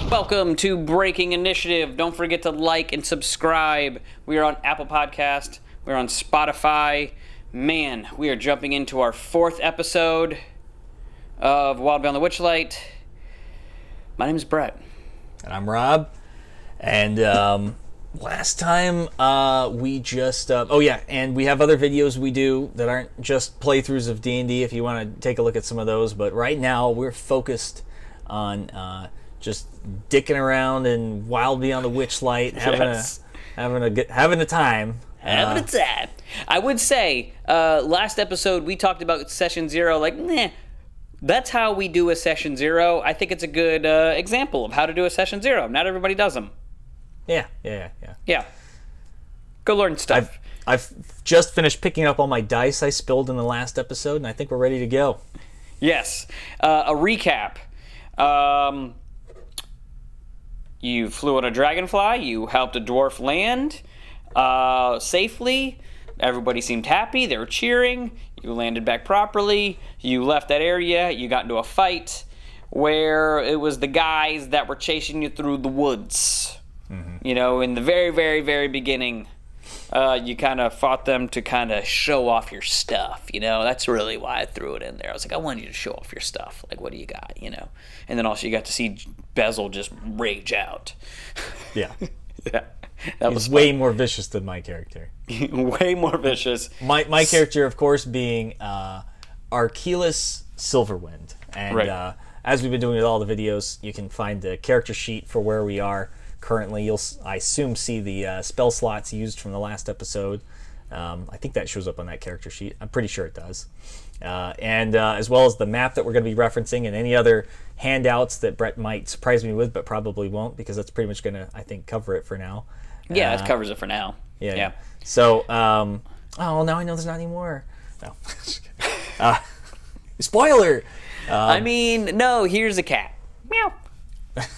Welcome to Breaking Initiative. Don't forget to like and subscribe. We are on Apple Podcast. We're on Spotify. Man, we are jumping into our 4th episode of Wild Beyond the Witchlight. My name is Brett. And I'm Rob. And last time we just... and we have other videos we do that aren't just playthroughs of D&D if you want to take a look at some of those. But right now we're focused on just dicking around in Wild Beyond the Witchlight, having a time. Having a time. I would say, last episode we talked about Session 0, that's how we do a Session 0. I think it's a good example of how to do a Session 0. Not everybody does them. Yeah. Go learn stuff. I've just finished picking up all my dice I spilled in the last episode, and I think we're ready to go. Yes. A recap. You flew on a dragonfly. You helped a dwarf land safely. Everybody seemed happy. They were cheering. You landed back properly. You left that area. You got into a fight where it was the guys that were chasing you through the woods. Mm-hmm. You know, in the very, very, very beginning, you kind of fought them to kind of show off your stuff. You know, that's really why I threw it in there. I was like, I want you to show off your stuff. Like, what do you got? You know, and then also you got to see Bezel just rage out. Yeah. Yeah. That was way more vicious than my character. Way more vicious. My character, of course, being Archilus Silverwind. And right. As we've been doing with all the videos, you can find the character sheet for where we are currently. You'll, I assume, see the spell slots used from the last episode. I think that shows up on that character sheet. I'm pretty sure it does. And as well as the map that we're going to be referencing and any other handouts that Brett might surprise me with, but probably won't, because that's pretty much going to, I think, cover it for now. Yeah, that covers it for now. Yeah. So, now I know there's not any more. No. Spoiler! No, here's a cat. Meow.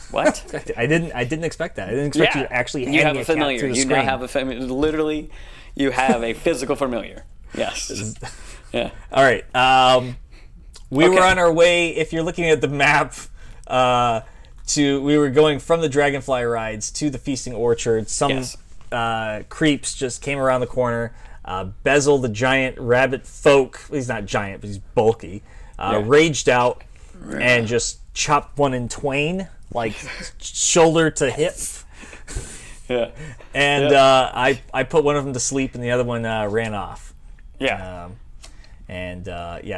What? I didn't expect that. I didn't expect you to actually hand you have me a familiar. Cat through the You screen. now have a familiar. Literally, you have a physical familiar. Yes. Yeah. All right. We were on our way. If you're looking at the map, we were going from the Dragonfly rides to the Feasting Orchard. Some creeps just came around the corner. Bezel, the giant rabbit folk, he's not giant, but he's bulky, raged out and just chopped one in twain, like shoulder to hip. Yeah. And I put one of them to sleep, and the other one ran off. Yeah.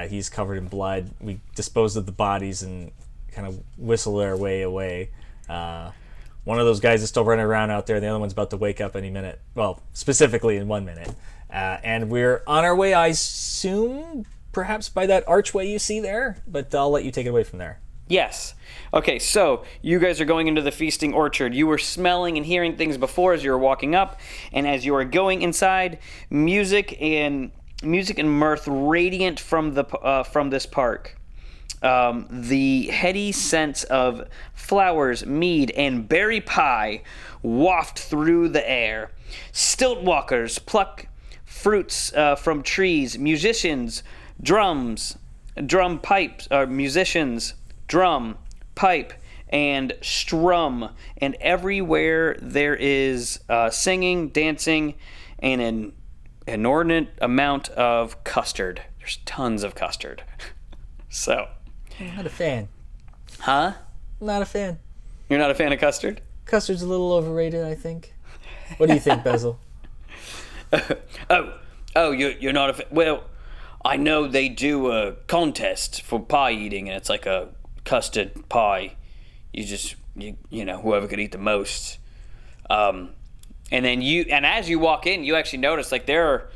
He's covered in blood. We disposed of the bodies and kind of whistled our way away. One of those guys is still running around out there. The other one's about to wake up any minute. Well, specifically in 1 minute. And we're on our way, I assume, perhaps by that archway you see there. But I'll let you take it away from there. Yes. Okay, so you guys are going into the Feasting Orchard. You were smelling and hearing things before as you were walking up. And as you are going inside, music and mirth radiant from this park. The heady scents of flowers, mead, and berry pie waft through the air. Stilt walkers pluck fruits from trees. Musicians, drum, pipe, and strum. And everywhere there is singing, dancing, and an inordinate amount of custard. There's tons of custard. So... I'm not a fan. Huh? I'm not a fan. You're not a fan of custard? Custard's a little overrated, I think. What do you think, Bezel? You're not a fan. Well, I know they do a contest for pie eating, and it's like a custard pie. You know, whoever could eat the most. And as you walk in, you actually notice like they're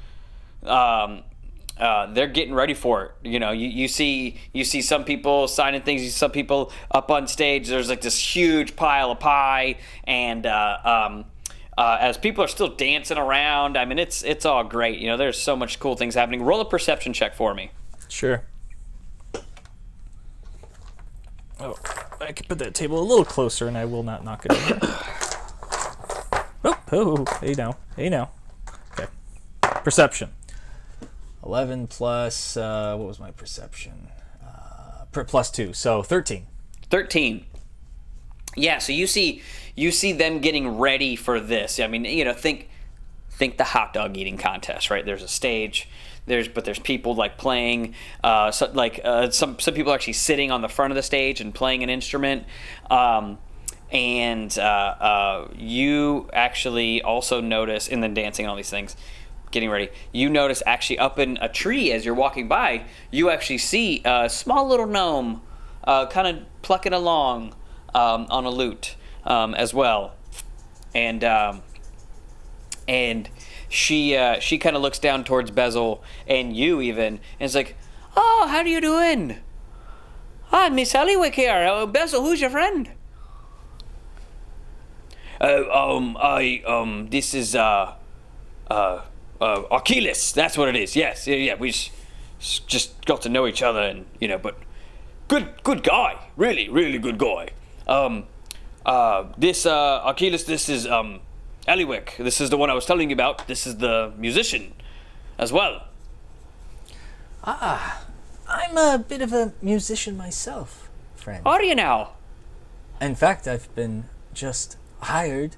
getting ready for it. You know, you see some people signing things. You see some people up on stage. There's like this huge pile of pie, and as people are still dancing around. I mean, it's all great. You know, there's so much cool things happening. Roll a perception check for me. Sure. Oh, I can put that table a little closer, and I will not knock it over. Hey now. Okay. Perception. 11 plus, what was my perception? Plus 2, so 13. 13. Yeah, so you see them getting ready for this. I mean, think the hot dog eating contest, right? There's a stage, there's people like playing, some people are actually sitting on the front of the stage and playing an instrument, and you actually also notice, and then dancing and all these things, getting ready. You notice actually up in a tree as you're walking by, you actually see a small little gnome, kind of plucking along on a lute as well, and she kind of looks down towards Bezel and you even, and it's like, "Oh, how are you doing? Ah, Miss Halliwick here. Bezel, who's your friend?" This is Archilus. That's what it is. Yes, yeah. We just got to know each other, and but good guy. Really, really good guy. This Archilus. This is Halliwick. This is the one I was telling you about. This is the musician, as well. I'm a bit of a musician myself, friend. Are you now? In fact, I've been just hired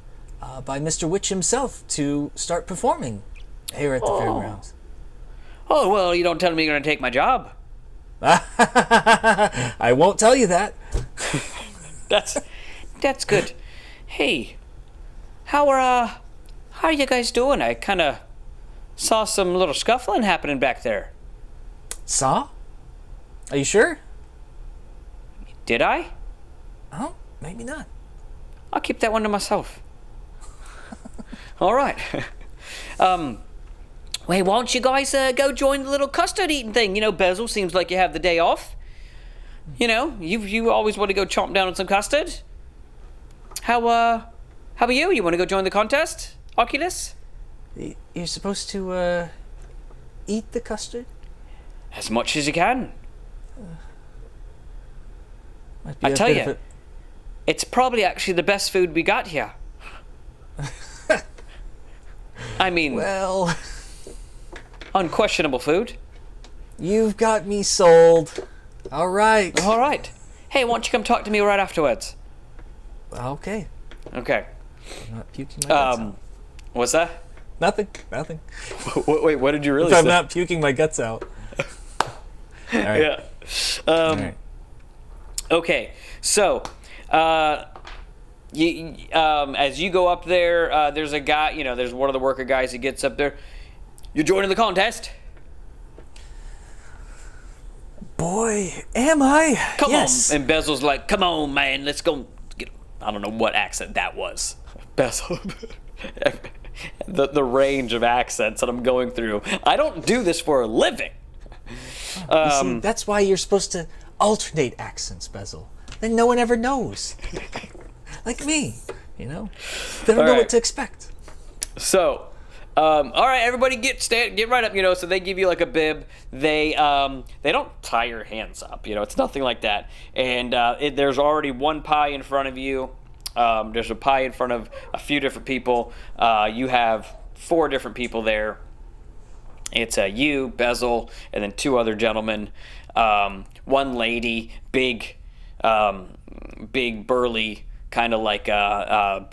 by Mr. Witch himself to start performing here at the fairgrounds. Oh, well, you don't tell me you're going to take my job. I won't tell you that. That's good. Hey, how are you guys doing? I kind of saw some little scuffling happening back there. Saw? Are you sure? Did I? Oh, maybe not. I'll keep that one to myself. All right. Wait, why don't you guys go join the little custard eating thing? Bezel, seems like you have the day off. You always want to go chomp down on some custard. How about you? You want to go join the contest, Archilus? You're supposed to eat the custard? As much as you can. I tell you, it's probably actually the best food we got here. I mean, well, unquestionable food. You've got me sold. All right. Hey, why don't you come talk to me right afterwards? Okay. Okay. I'm not puking my guts out. What's that? Nothing. Wait, what did you really say? I'm not puking my guts out. All right. Yeah. All right. Okay, so as you go up there, there's a guy, there's one of the worker guys who gets up there. You're joining the contest? Boy, am I. Come yes. on. And Bezel's like, come on, man, let's go. I don't know what accent that was. Bezel. the range of accents that I'm going through. I don't do this for a living. You see, that's why you're supposed to alternate accents, Bezel. Then no one ever knows. Like me, They don't know what to expect. So, all right, everybody get right up, so they give you like a bib. They don't tie your hands up, it's nothing like that. And there's already one pie in front of you. There's a pie in front of a few different people. You have 4 different people there. It's you, Bezel, and then 2 other gentlemen. One lady, big, burly, kind of like a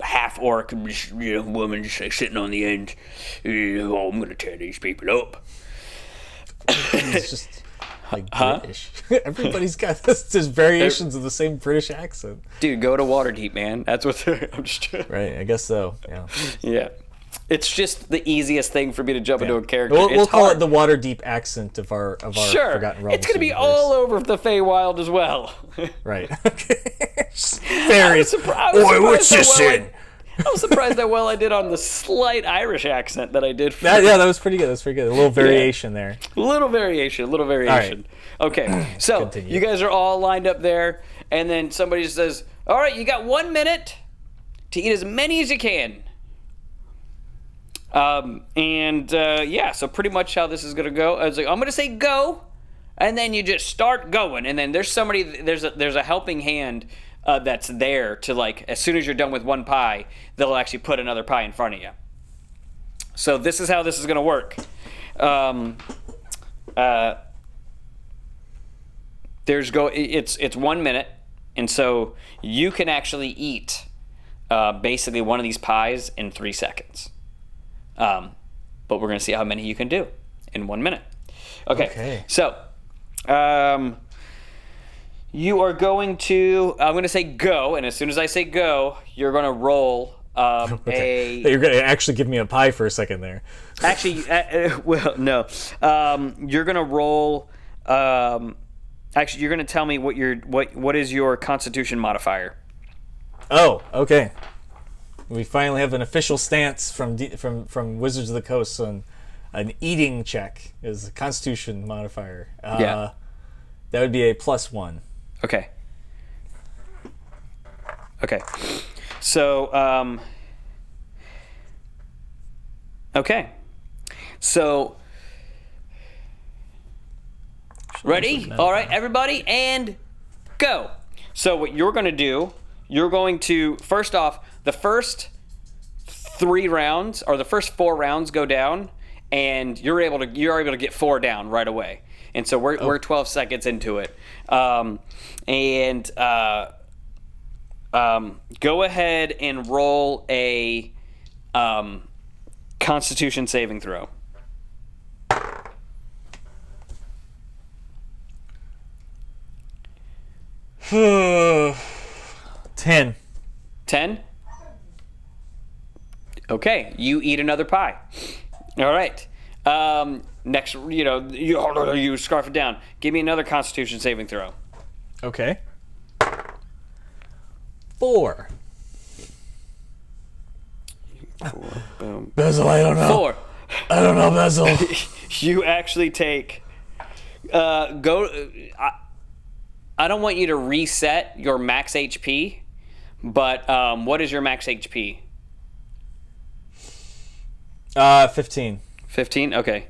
half-orc woman just sitting on the end. Oh, I'm going to tear these people up. It's just like British. Everybody's got there's variations of the same British accent. Dude, go to Waterdeep, man. That's what I'm just Right, I guess so. Yeah. Yeah. It's just the easiest thing for me to jump into a character. We'll call it the Waterdeep accent of our Forgotten Realms. It's going to be all over the Feywild as well. Right. Okay. Fairies. What's this in? I was surprised how well I did on the slight Irish accent that I did. That was pretty good. A little variation there. A little variation. Right. Okay, so Continue. you guys are all lined up there, and then somebody says, all right, you got 1 minute to eat as many as you can. So pretty much how this is going to go, I was like, I'm going to say go, and then you just start going, and then there's a helping hand that's there to, like, as soon as you're done with one pie, they'll actually put another pie in front of you. So this is how this is going to work. It's 1 minute. And so you can actually eat basically one of these pies in 3 seconds. But we're going to see how many you can do in 1 minute. Okay. So you are going to, I'm going to say go, and as soon as I say go, you're going to roll You're going to actually give me a pie for a second there. Actually, well, no. You're going to roll, actually, you're going to tell me what is your Constitution modifier. Oh, okay. We finally have an official stance from Wizards of the Coast on an eating check is a Constitution modifier. Yeah. That would be a +1. Okay. So, okay. So, ready? All right, everybody, and go. So what you're going to do, you're going to, first off, the first 3 rounds, or the first 4 rounds go down, and you're able to get 4 down right away. And so we're 12 seconds into it. Go ahead and roll a Constitution saving throw. 10. 10? Okay, you eat another pie. All right. Next, you scarf it down. Give me another Constitution saving throw. Okay. 4. 4. Boom. Bezel, I don't know. 4. I don't know, Bezel. You actually take. I don't want you to reset your max HP, but what is your max HP? 15. 15? Okay.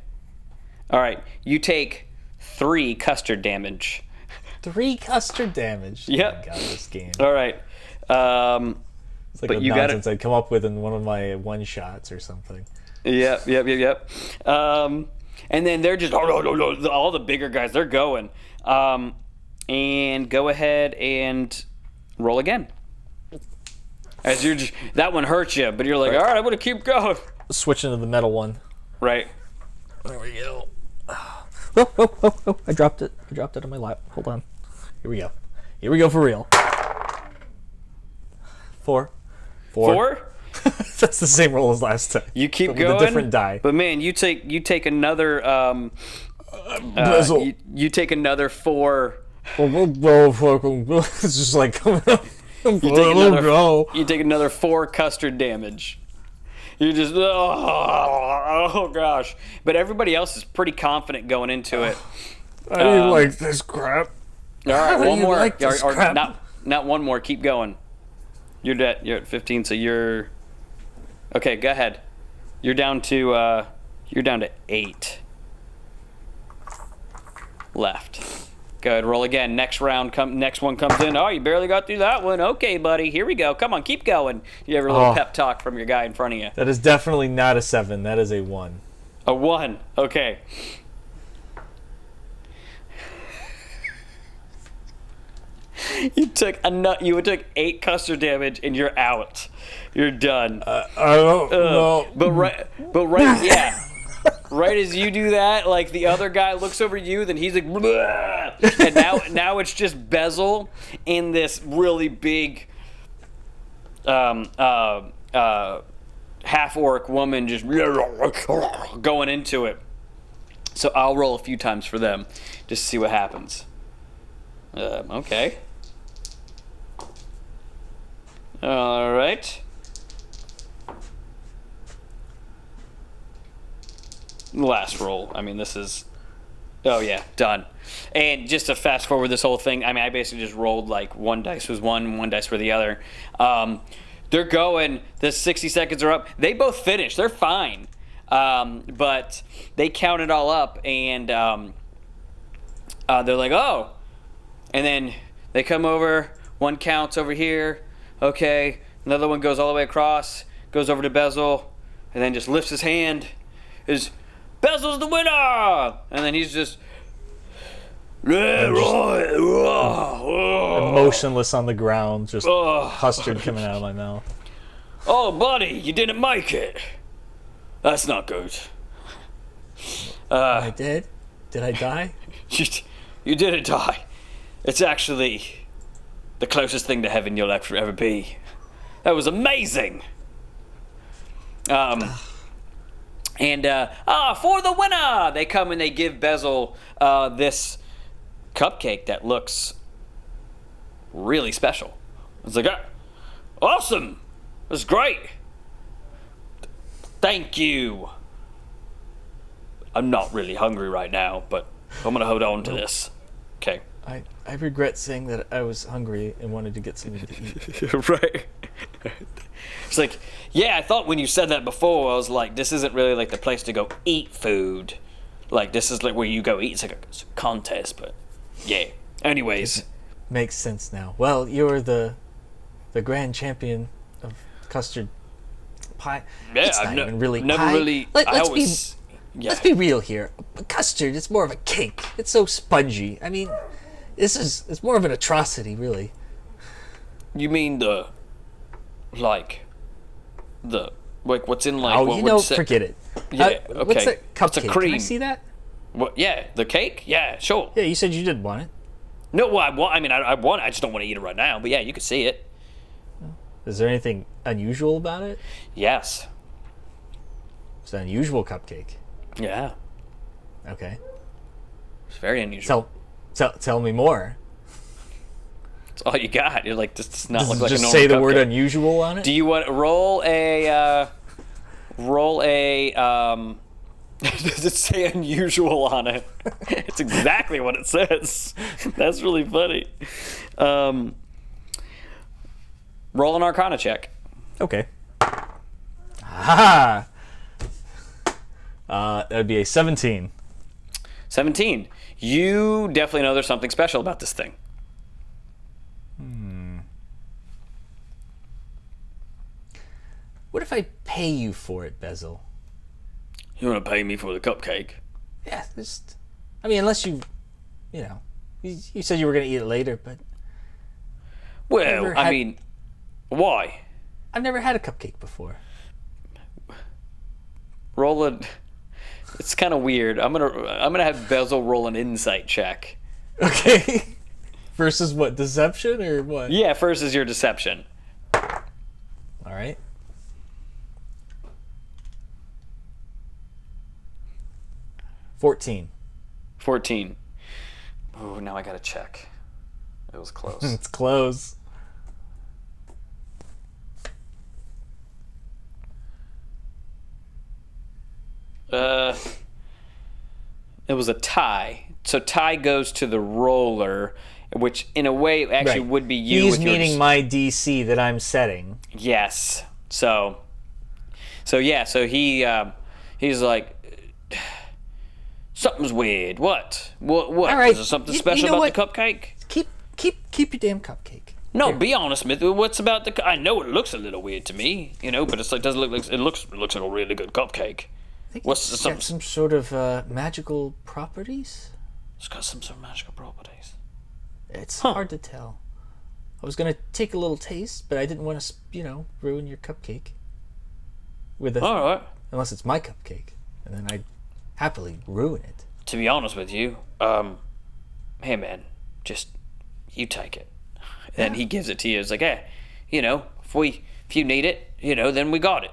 All right. You take 3 custard damage. 3 custard damage? Yep. Oh my God, this game. All right. It's like a nonsense I'd come up with in one of my one-shots or something. Yep. And then they're just, all the bigger guys, they're going. And go ahead and roll again. As you're just, that one hurts you, but you're like, all right, I'm going to keep going. Switching to the metal one. Right. There we go. Oh, I dropped it. I dropped it on my lap. Hold on. Here we go for real. 4. 4? That's the same roll as last time. You keep with going. With a different die. But man, you take another Bezel. you take another 4. It's just like coming up. You take another 4 custard damage. You just oh gosh. But everybody else is pretty confident going into it. I didn't like this crap. All right, one more. Like or not one more. Keep going. You're at 15, so you're okay. Go ahead. You're down to 8 left. Go ahead, roll again. Next one comes in. Oh, you barely got through that one. Okay, buddy, here we go. Come on, keep going. You have a little pep talk from your guy in front of you. That is definitely not a 7. That is a 1. A 1. Okay. You took 8 custard damage and you're out. You're done. I don't know. But right, yeah. Right as you do that, like the other guy looks over you, then he's like, bleh! And now it's just Bezel and this really big half-orc woman just going into it. So I'll roll a few times for them just to see what happens. Okay. All right. Last roll. I mean, this is... Oh, yeah. Done. And just to fast forward this whole thing, I mean, I basically just rolled like one dice was one dice for the other. They're going. The 60 seconds are up. They both finished. They're fine. But they count it all up, and they're like, oh. And then they come over. One counts over here. Okay. Another one goes all the way across. Goes over to Bezel. And then just lifts his hand. Bezel's the winner! And then he's just... I'm motionless on the ground, just custard coming out of my mouth. Oh, buddy, you didn't make it. That's not good. I did? Did I die? You didn't die. It's actually the closest thing to heaven you'll ever be. That was amazing. And for the winner, they come and they give Bezel this cupcake that looks really special. It's like, awesome. It was great. Thank you. I'm not really hungry right now, but I'm gonna hold on to this. Okay. I regret saying that I was hungry and wanted to get something to eat. Right. It's like, yeah, I thought when you said that before, I was like, this isn't really like the place to go eat food. Like, this is like where you go eat. It's like a contest, but yeah. Anyways. Makes sense now. Well, you're the grand champion of custard pie. Yeah, it's not even really never pie. really. Let's be real here. Custard, it's more of a cake. It's so spongy. I mean, it's more of an atrocity, really. You mean like what's in like? Oh, forget it. Yeah, okay. What's that cupcake? It's a cream. Can I see that? What? Yeah, the cake. Yeah, sure. Yeah, you said you did want it. No, well, I want it. I just don't want to eat it right now. But yeah, you can see it. Is there anything unusual about it? Yes. It's an unusual cupcake. Yeah. Okay. It's very unusual. Tell me more. That's all you got. You're like, this does not look like a normal Just say the word cupcake. unusual on it? Do you want to roll a does it say unusual on it? It's exactly what it says. That's really funny. Roll an Arcana check. Okay. Ha! That would be a 17. 17. You definitely know there's something special about this thing. What if I pay you for it, Bezel? You want to pay me for the cupcake? Yeah, unless you said you were going to eat it later, but... Well, why? I've never had a cupcake before. Roll a... It's kind of weird. I'm gonna have Bezel roll an insight check. Okay. Versus what, deception or what? Yeah, first is your deception. All right. 14. 14. Oh, now I gotta check. It was close. It's close. It was a tie. So tie goes to the roller, which in a way actually Right. would be you. He's with your meaning my DC that I'm setting. Yes. So he's like, something's weird. What? What? All right. Is there something You special know about what? the cupcake? Keep your damn cupcake. No, Here. be honest, Smith. What's about the? I know it looks a little weird to me, but it's like doesn't look like it looks like a really good cupcake. I think What's it's got some sort of magical properties. It's got some sort of magical properties. It's hard to tell. I was gonna take a little taste, but I didn't want to, ruin your cupcake. All right. Unless it's my cupcake, and then I'd happily ruin it. To be honest with you, hey man, just you take it. And he gives it to you. It's like, hey, if you need it, then we got it.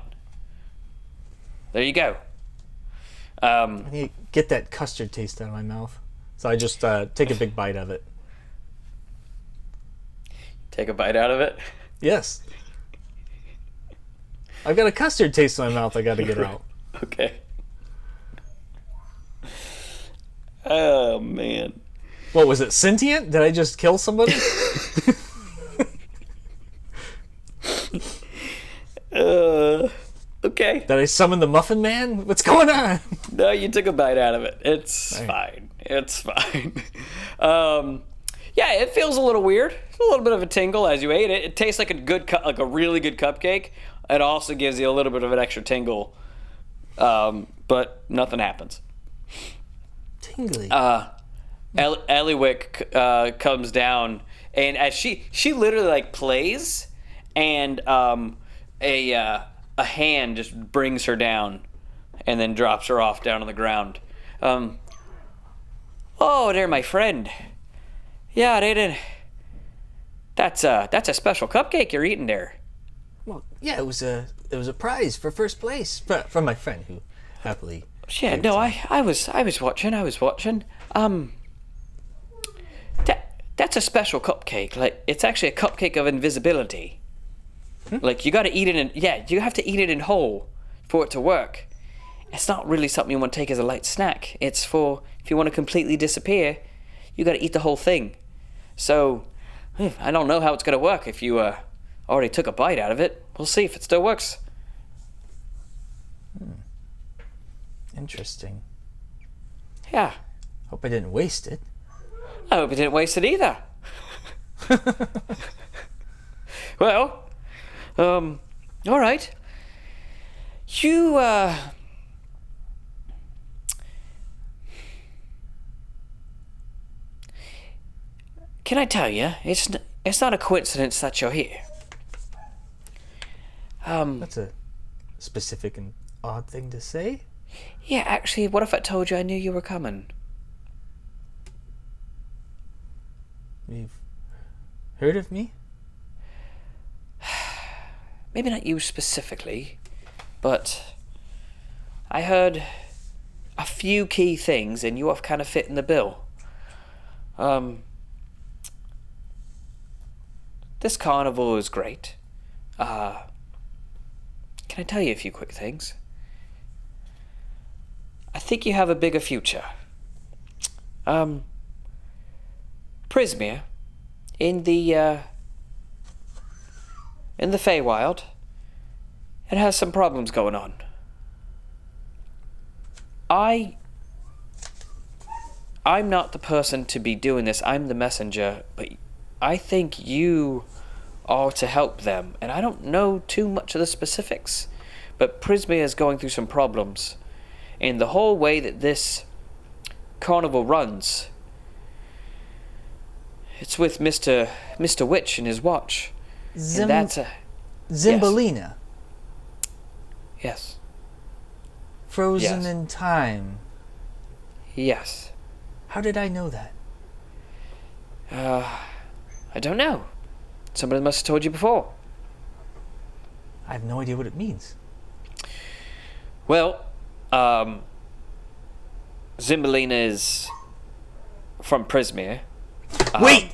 There you go. I need to get that custard taste out of my mouth, so I just take a big bite of it. Take a bite out of it? Yes. I've got a custard taste in my mouth I got to get out. Okay. Oh, man. What, was it sentient? Did I just kill somebody? Okay. Did I summon the Muffin Man? What's going on? No, you took a bite out of it. It's fine. It's fine. Yeah, it feels a little weird. A little bit of a tingle as you ate it. It tastes like a really good cupcake. It also gives you a little bit of an extra tingle, but nothing happens. Tingly. Eliwick comes down and as she literally like plays, and a hand just brings her down, and then drops her off down on the ground. Oh, there, my friend. Yeah, they did. That's a special cupcake you're eating there. Well, yeah, it was a prize for first place from my friend who happily. Yeah, no, I was watching. That's a special cupcake. Like, it's actually a cupcake of invisibility. Like, you got to eat it in. Yeah, you have to eat it in whole for it to work. It's not really something you want to take as a light snack. It's for if you want to completely disappear, you got to eat the whole thing. So, I don't know how it's going to work if you already took a bite out of it. We'll see if it still works. Interesting. Yeah. Hope I didn't waste it. I hope you didn't waste it either. Well, all right. You, can I tell you, it's not a coincidence that you're here. That's a specific and odd thing to say. Yeah, actually, what if I told you I knew you were coming? You've heard of me? Maybe not you specifically, but I heard a few key things, and you have kind of fit in the bill. This carnival is great. Can I tell you a few quick things? I think you have a bigger future. Prismia, in the Feywild, it has some problems going on. I'm not the person to be doing this. I'm the messenger, but I think you are to help them, and I don't know too much of the specifics, but Prismia is going through some problems, and the whole way that this carnival runs, it's with Mr. Witch and his watch. And that's a... Zimbalina. Yes. Frozen Yes. in time. Yes. How did I know that? I don't know. Somebody must have told you before. I have no idea what it means. Well, Zimbalina is from Prismia. Wait!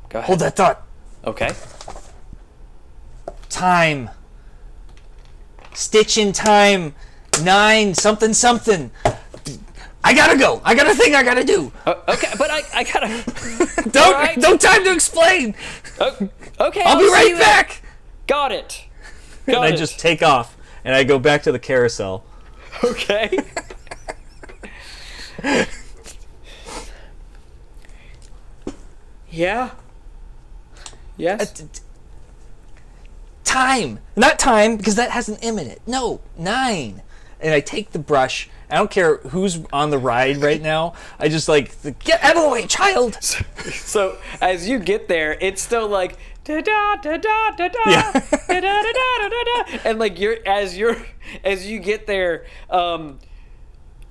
Go ahead. Hold that thought. Okay. Time. Stitch in time. 9 something something. I gotta go. I got a thing I gotta do. Okay, but I gotta... Don't All right. no time to explain. Okay, I'll be see right you back. Got it. And Got I it. just take off and I go back to the carousel. Okay. Yeah. Yes. Time. Not time, because that has an M in it. No, 9. And I take the brush. I don't care who's on the ride right now. I just get out of the way, child. So as you get there, it's still like da da da da da da Yeah. da da da da da da, and like as you get there,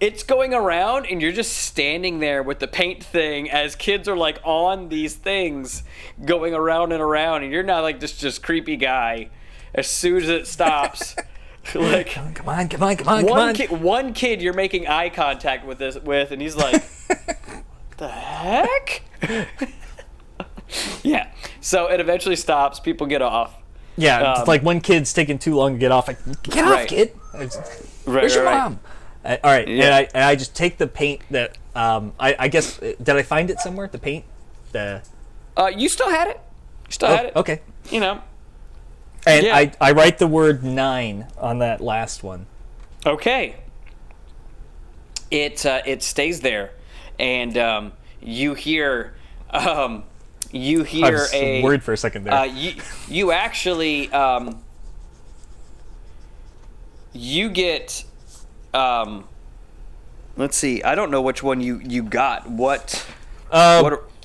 it's going around, and you're just standing there with the paint thing as kids are like on these things going around and around, and you're not like just creepy guy. As soon as it stops. Like, come on. One kid you're making eye contact with, and he's like, the heck? Yeah. So it eventually stops. People get off. Yeah, it's like one kid's taking too long to get off. Get off, Right. kid. Where's your mom? All right, Yeah. and I just take the paint that I guess did I find it somewhere? The paint, You still had it. You still had it. Okay. You know. And Yeah. I write the word 9 on that last one. Okay. It stays there, and you hear I was a worried for a second there. you actually you get let's see, I don't know which one you got. What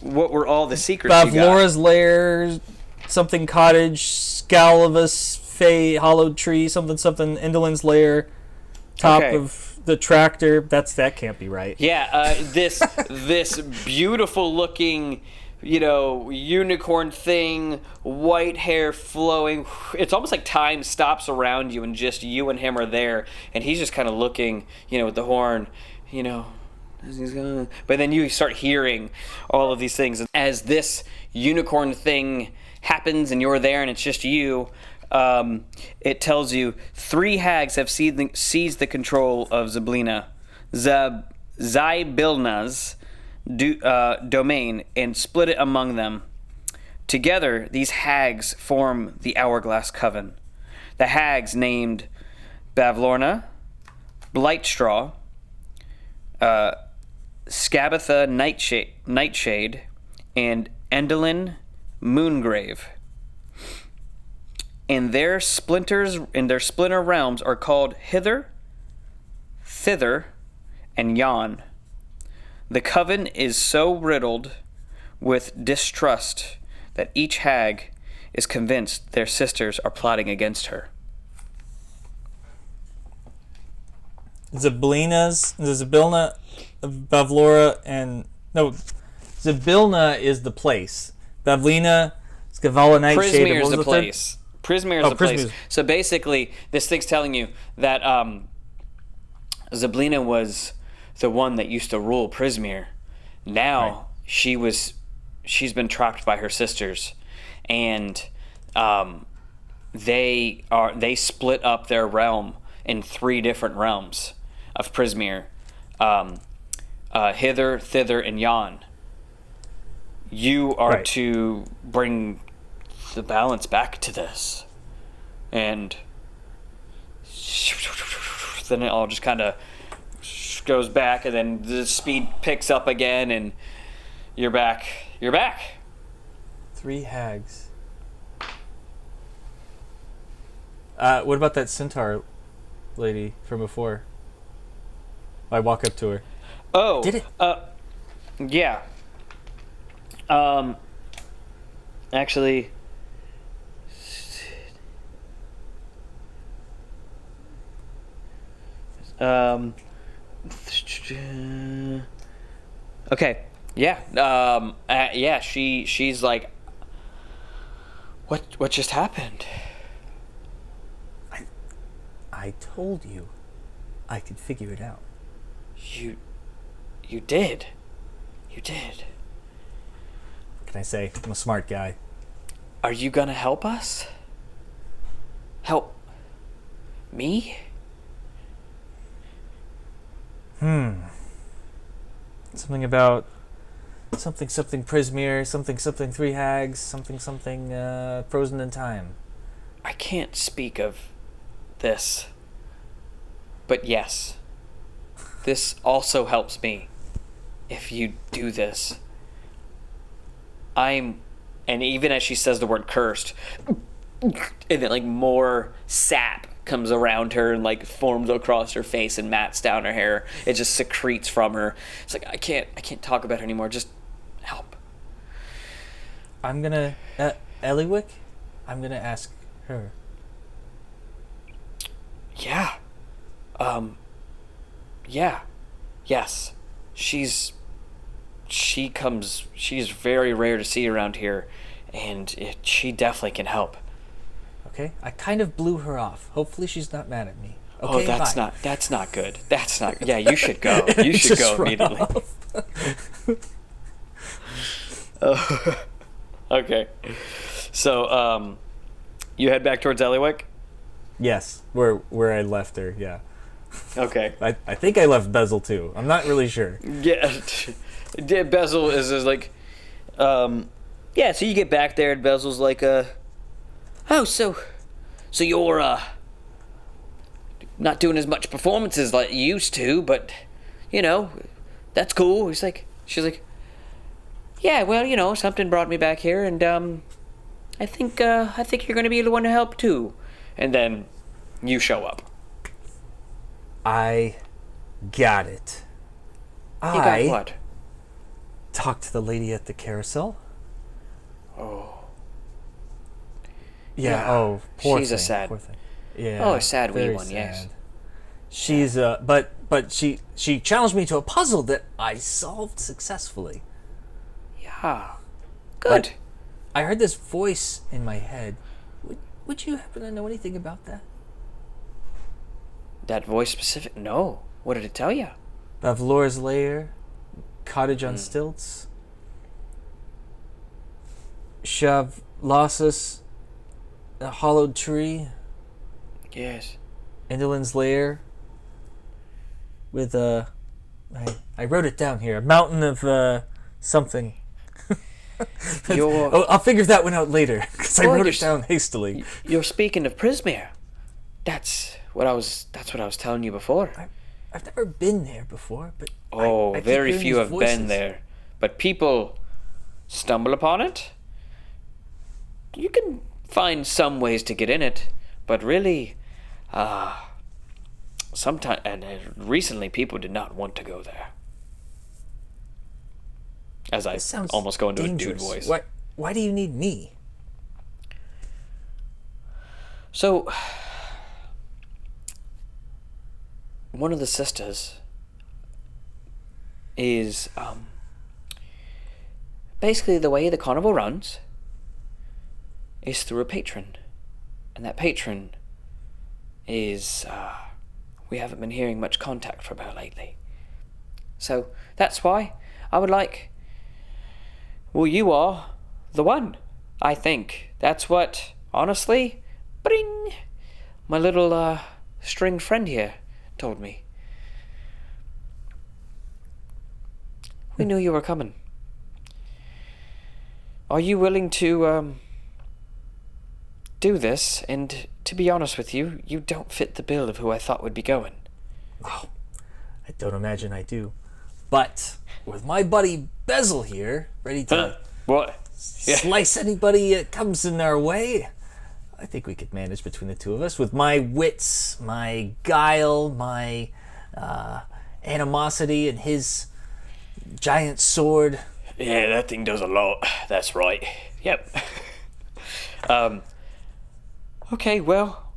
what were all the secrets you got? Bavlora's lair, something cottage, Scalivus, Fey, hollowed tree, something, Endolin's lair, top of the tractor. That can't be right. Yeah, this beautiful looking, unicorn thing, white hair flowing. It's almost like time stops around you and just you and him are there, and he's just kind of looking, with the horn, as he's going. But then you start hearing all of these things as this unicorn thing happens, and you're there, and it's just you. It tells you 3 hags have seized the control of Zybilna's domain and split it among them. Together, these hags form the Hourglass Coven. The hags named Bavlorna, Blightstraw, Scabatha Nightshade, and Endolin Moongrave. And their splinter realms are called Hither, Thither, and Yon. The coven is so riddled with distrust that each hag is convinced their sisters are plotting against her. Zybilna, Bavlora, and... No, Zybilna is the place. Bavlina, Scavala Nightshade... Prismeer is the place. Prismeer is the place. So basically, this thing's telling you that Zybilna was the one that used to rule Prismeer. Now she's been trapped by her sisters, and they split up their realm in 3 different realms of Prismeer, Hither, Thither, and Yon. You are to bring the balance back to this, and then it all just kind of goes back, and then the speed picks up again, and you're back. 3 hags. What about that centaur lady from before? I walk up to her. Oh, did it? Yeah. Actually, okay. Yeah. Yeah. She's like, what just happened? I told you, I could figure it out. You did. What can I say? I'm a smart guy. Are you gonna help us? Help me? Something about something Prismeer, something 3 hags, something frozen in time. I can't speak of this, but yes, this also helps me. If you do this, and even as she says the word cursed, and then like more sap comes around her and like forms across her face and mats down her hair. It just secretes from her. It's like, I can't talk about her anymore. Just help. I'm gonna Eliwick, I'm gonna ask her. Yeah. Yeah. Yes. She's very rare to see around here, and she definitely can help. Okay, I kind of blew her off. Hopefully she's not mad at me. Okay, oh, that's bye. that's not good. That's not. Yeah, you should go. You should go immediately. Okay. So, you head back towards Eliwick? Yes, where I left her. Yeah. Okay. I think I left Bezel too. I'm not really sure. Yeah. Bezel is like, yeah. So you get back there, and Bezel's like, oh, so you're not doing as much performances like you used to, but that's cool. She's like, yeah, well, something brought me back here, and I think you're gonna be the one to help too. And then you show up. I got it. You got what? talk to the lady at the carousel. Oh. Yeah. Oh, poor She's thing. a sad. Poor thing. Yeah. Oh, a sad wee very one. sad. Yes. She's but she challenged me to a puzzle that I solved successfully. Yeah. Good. I heard this voice in my head. Would you happen to know anything about that? That voice specific? No. What did it tell you? Bavlor's lair, cottage on stilts, Shavlossus, a hollowed tree, Yes. Endolin's lair, with a... I wrote it down here. A mountain of something. I'll figure that one out later, because I wrote it down hastily. You're speaking of Prismere. That's what I was telling you before. I've never been there before, but I keep very hearing few these have voices. been there. But people stumble upon it. You can find some ways to get in it, but really, sometimes and recently people did not want to go there. As I almost go into dangerous. A dude voice. Why do you need me? So, one of the sisters is basically the way the carnival runs is through a patron, and that patron is we haven't been hearing much contact from her lately. So that's why I would like. Well, you are the one. I think that's what, honestly, bring my little string friend here told me. We knew you were coming. Are you willing to do this? And to be honest with you, you don't fit the bill of who I thought would be going. Oh, I don't imagine I do. But with my buddy Bezel here, ready to slice anybody that comes in our way, I think we could manage between the two of us. With my wits, my guile, my animosity, and his giant sword. Yeah, that thing does a lot. That's right. Yep. Okay, well,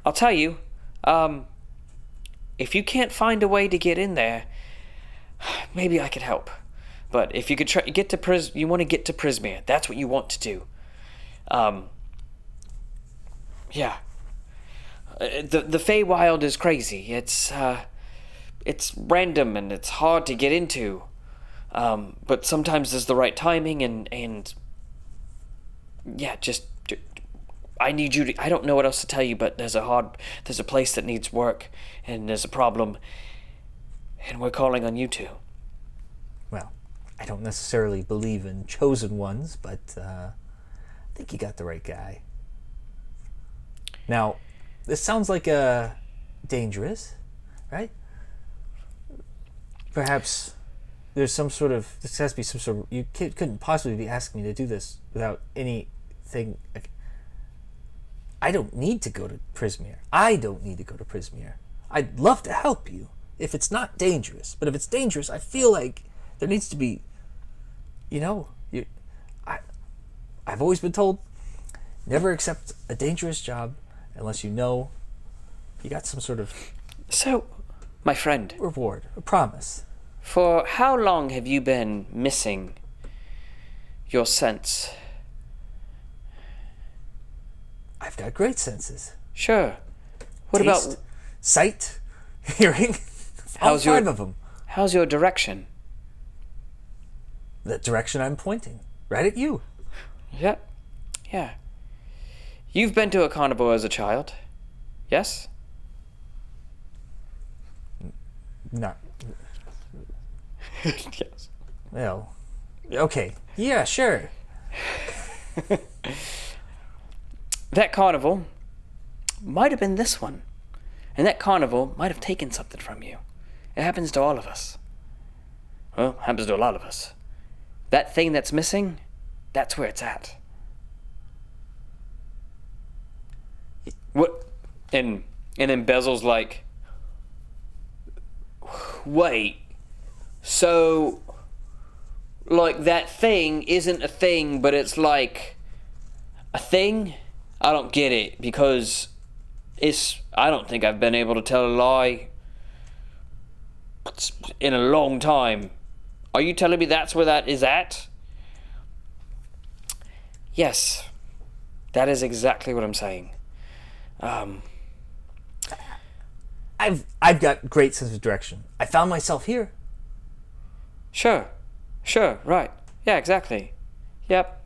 I'll tell you. If you can't find a way to get in there, maybe I could help. But if you could try get to you want to get to Prismere. That's what you want to do. Yeah. The Feywild is crazy. It's random and it's hard to get into. But sometimes there's the right timing and yeah, just I need you to. I don't know what else to tell you, but there's a place that needs work, and there's a problem, and we're calling on you two. Well, I don't necessarily believe in chosen ones, but I think you got the right guy. Now, this sounds like dangerous, right? Perhaps there's some sort of. This has to be some sort of. You couldn't possibly be asking me to do this without anything. I don't need to go to Prismere. I'd love to help you if it's not dangerous. But if it's dangerous, I feel like there needs to be, I've always been told, never accept a dangerous job unless you know you got some sort of... So, my friend. Reward, a promise. For how long have you been missing your sense? I've got great senses. Sure. What Taste, about sight, hearing? All five of them. How's your direction? The direction I'm pointing, right at you. Yep. Yeah. You've been to a carnival as a child, yes? No. Yes. Well, okay. Yeah, sure. That carnival might have been this one. And that carnival might have taken something from you. It happens to all of us. Well, happens to a lot of us. That thing that's missing, that's where it's at. What? And then Bezel's like, wait, so like that thing isn't a thing, but it's like a thing? I don't get it, because I don't think I've been able to tell a lie in a long time. Are you telling me that's where that is at? Yes. That is exactly what I'm saying. I've got great sense of direction. I found myself here. Sure, right. Yeah, exactly. Yep.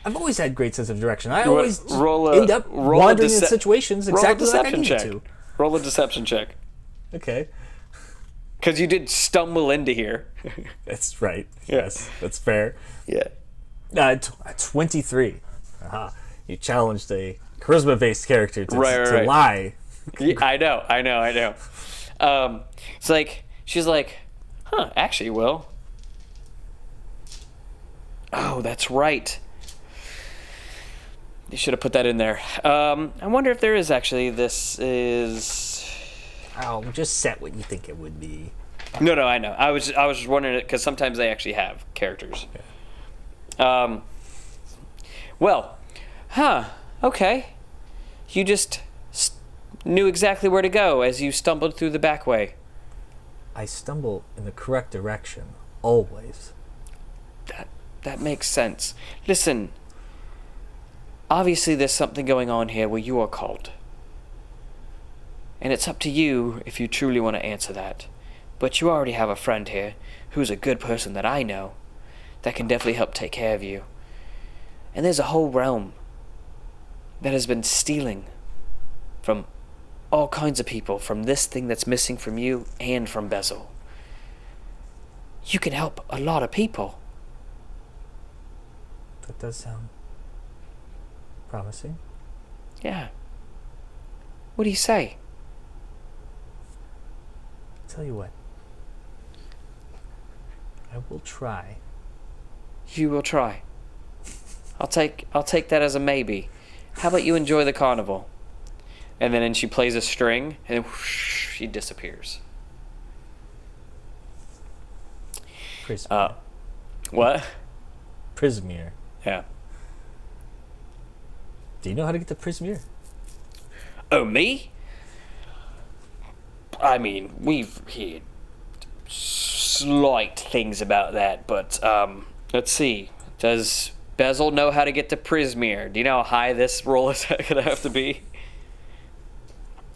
I've always had great sense of direction. I always end up wandering in situations exactly like I needed to. Roll a deception check. Okay. Because you did stumble into here. That's right. Yes, that's fair. Yeah. 23. Aha. You challenged a charisma-based character to lie. Yeah, I know. It's like, she's like, actually, Will. Oh, that's right. You should have put that in there. I wonder if there is actually, this is... Oh, just set what you think it would be. No, I know. I was just wondering it, because sometimes they actually have characters. Okay. Okay. You just knew exactly where to go as you stumbled through the back way. I stumble in the correct direction, always. That makes sense. Listen, obviously there's something going on here where you are called. And it's up to you if you truly want to answer that. But you already have a friend here who's a good person that I know that can definitely help take care of you. And there's a whole realm that has been stealing from all kinds of people, from this thing that's missing from you and from Bezel. You can help a lot of people. That does sound promising. Yeah. What do you say? Tell you what. I will try. You will try. I'll take that as a maybe. How about you enjoy the carnival? And then she plays a string, and whoosh, she disappears. Prismir. What? Prismir. Yeah. Do you know how to get to Prismir? Oh, me? I mean, we've heard slight things about that, but let's see. Does Bezel know how to get to Prismir? Do you know how high this roll is going to have to be?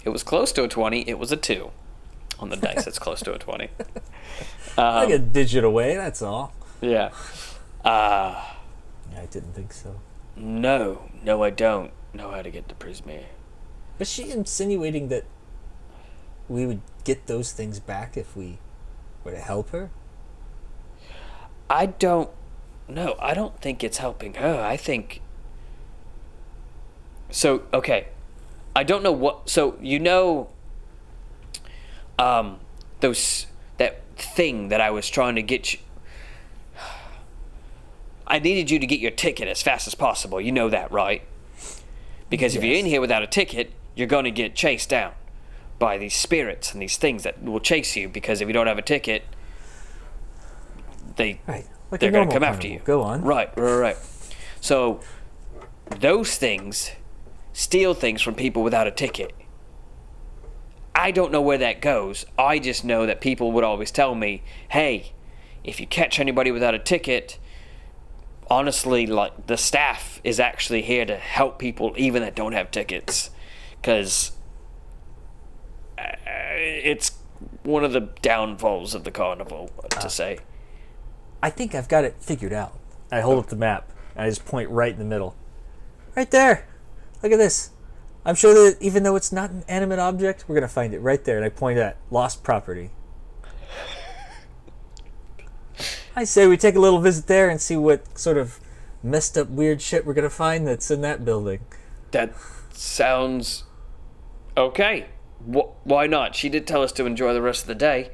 It was close to a 20. It was a 2 on the dice. It's close to a 20. Like a digit away, that's all. Yeah. I didn't think so. No, I don't know how to get to Prismir. Was she insinuating that we would get those things back if we were to help her? I don't think it's helping her. I think... So, okay. I don't know what... So, that thing that I was trying to get you... I needed you to get your ticket as fast as possible. You know that, right? Because if you're in here without a ticket, you're going to get chased down by these spirits and these things that will chase you, because if you don't have a ticket, they're going to come after you. Go on. Right. So, those things steal things from people without a ticket. I don't know where that goes. I just know that people would always tell me, hey, if you catch anybody without a ticket, honestly, like, the staff is actually here to help people even that don't have tickets, because it's one of the downfalls of the carnival, to say. I think I've got it figured out. I hold up the map, and I just point right in the middle. Right there! Look at this. I'm sure that even though it's not an animate object, we're going to find it right there. And I point at lost property. I say we take a little visit there and see what sort of messed up weird shit we're going to find that's in that building. That sounds okay. Why not? She did tell us to enjoy the rest of the day.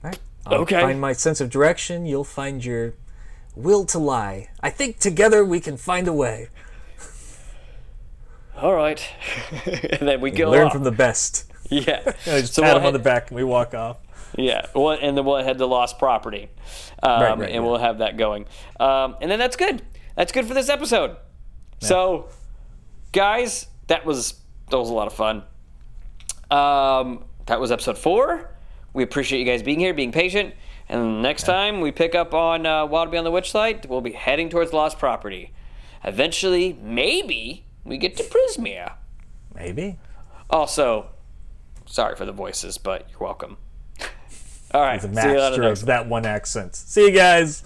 Right. I'll find my sense of direction. You'll find your will to lie. I think together we can find a way. All right. And then we go learn off. from the best. Yeah. I just pat him on the back and we walk off. Yeah, well, and then we'll head to lost property, and we'll have that going. And then that's good. That's good for this episode. Yeah. So, guys, that was a lot of fun. That was episode 4. We appreciate you guys being here, being patient. And next time we pick up on Wild Beyond the Witchlight, we'll be heading towards lost property. Eventually, maybe we get to Prismia. Maybe. Also, sorry for the voices, but you're welcome. All right. It's a master of that one accent. See you guys.